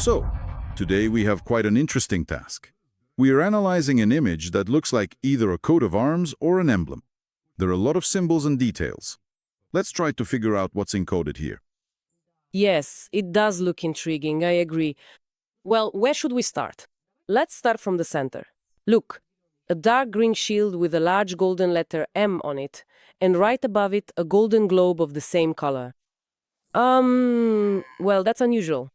So, today we have quite an interesting task. We are analyzing an image that looks like either a coat of arms or an emblem. There are a lot of symbols and details. Let's try to figure out what's encoded here. Yes, it does look intriguing, I agree. Well, where should we start? Let's start from the center. Look, a dark green shield with a large golden letter M on it, and right above it, a golden globe of the same color. Well, that's unusual.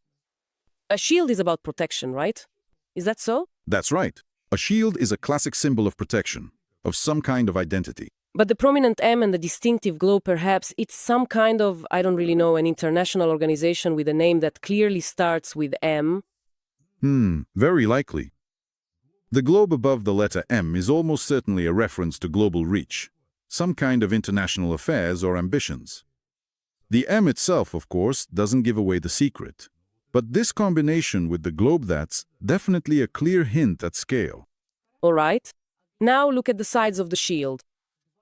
A shield is about protection, right? Is that so? That's right. A shield is a classic symbol of protection, of some kind of identity. But the prominent M and the distinctive globe, perhaps, it's some kind of, I don't really know, an international organization with a name that clearly starts with M. Very likely. The globe above the letter M is almost certainly a reference to global reach, some kind of international affairs or ambitions. The M itself, of course, doesn't give away the secret. But this combination with the globe, that's definitely a clear hint at scale. All right. Now look at the sides of the shield.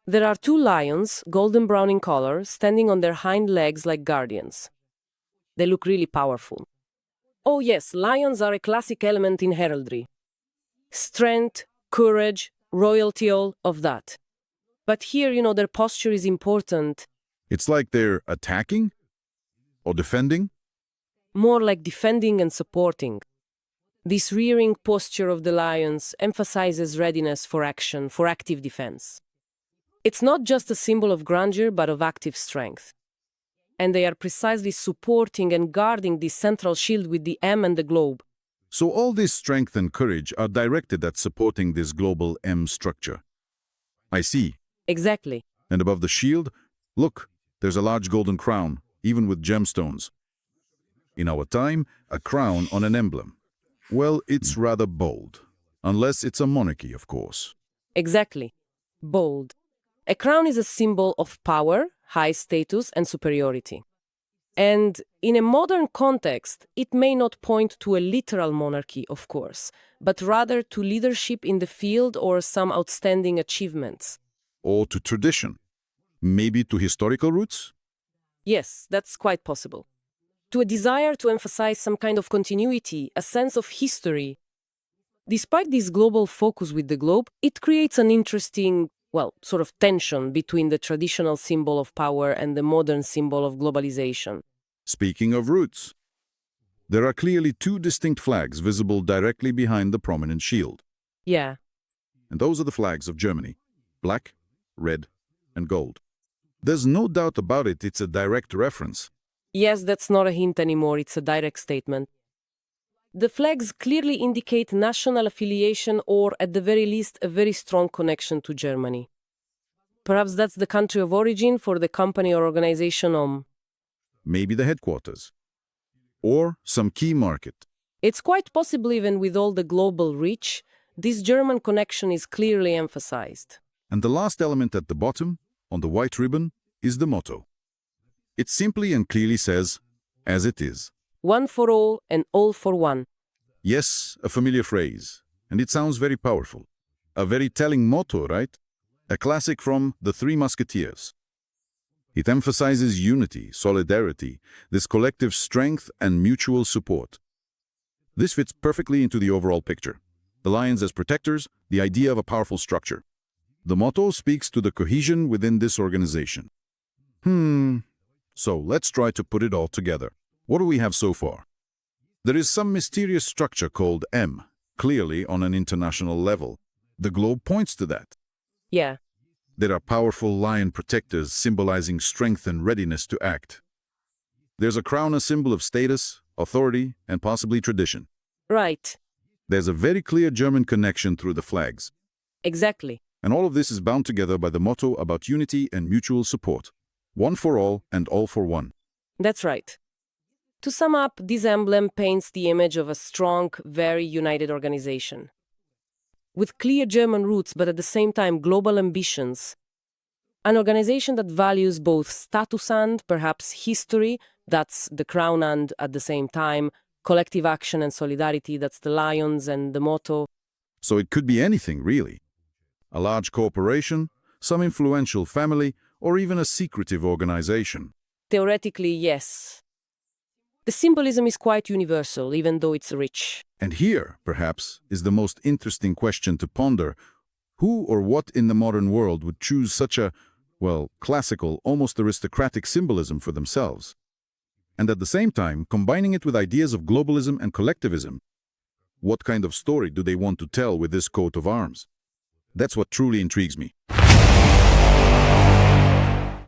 There are two lions, golden brown in color, standing on their hind legs like guardians. They look really powerful. Oh yes, lions are a classic element in heraldry. Strength, courage, royalty, all of that. But here, their posture is important. It's like they're attacking or defending. More like defending and supporting. This rearing posture of the lions emphasizes readiness for action, for active defense. It's not just a symbol of grandeur, but of active strength. And they are precisely supporting and guarding this central shield with the M and the globe. So all this strength and courage are directed at supporting this global M structure. I see. Exactly. And above the shield, look, there's a large golden crown, even with gemstones. In our time, a crown on an emblem. Well, it's rather bold. Unless it's a monarchy, of course. Exactly. Bold. A crown is a symbol of power, high status, and superiority. And in a modern context, it may not point to a literal monarchy, of course, but rather to leadership in the field or some outstanding achievements. Or to tradition. Maybe to historical roots? Yes, that's quite possible. To a desire to emphasize some kind of continuity, a sense of history. Despite this global focus with the globe, it creates an interesting, sort of tension between the traditional symbol of power and the modern symbol of globalization. Speaking of roots, there are clearly two distinct flags visible directly behind the prominent shield. Yeah. And those are the flags of Germany. Black, red, and gold. There's no doubt about it, it's a direct reference. Yes, that's not a hint anymore, it's a direct statement. The flags clearly indicate national affiliation or, at the very least, a very strong connection to Germany. Perhaps that's the country of origin for the company or organization. Maybe the headquarters. Or some key market. It's quite possible even with all the global reach, this German connection is clearly emphasized. And the last element at the bottom, on the white ribbon, is the motto. It simply and clearly says, as it is. One for all and all for one. Yes, a familiar phrase, and it sounds very powerful. A very telling motto, right? A classic from The Three Musketeers. It emphasizes unity, solidarity, this collective strength and mutual support. This fits perfectly into the overall picture. The lions as protectors, the idea of a powerful structure. The motto speaks to the cohesion within this organization. So let's try to put it all together. What do we have so far? There is some mysterious structure called M, clearly on an international level. The globe points to that. Yeah. There are powerful lion protectors symbolizing strength and readiness to act. There's a crown, a symbol of status, authority, and possibly tradition. Right. There's a very clear German connection through the flags. Exactly. And all of this is bound together by the motto about unity and mutual support. One for all and all for one. That's right. To sum up, this emblem paints the image of a strong, very united organization. With clear German roots, but at the same time global ambitions. An organization that values both status and, perhaps, history, that's the crown, and, at the same time, collective action and solidarity, that's the lions and the motto. So it could be anything, really. A large corporation, some influential family, or even a secretive organization. Theoretically, yes. The symbolism is quite universal, even though it's rich. And here, perhaps, is the most interesting question to ponder. Who or what in the modern world would choose such a, well, classical, almost aristocratic symbolism for themselves? And at the same time, combining it with ideas of globalism and collectivism. What kind of story do they want to tell with this coat of arms? That's what truly intrigues me.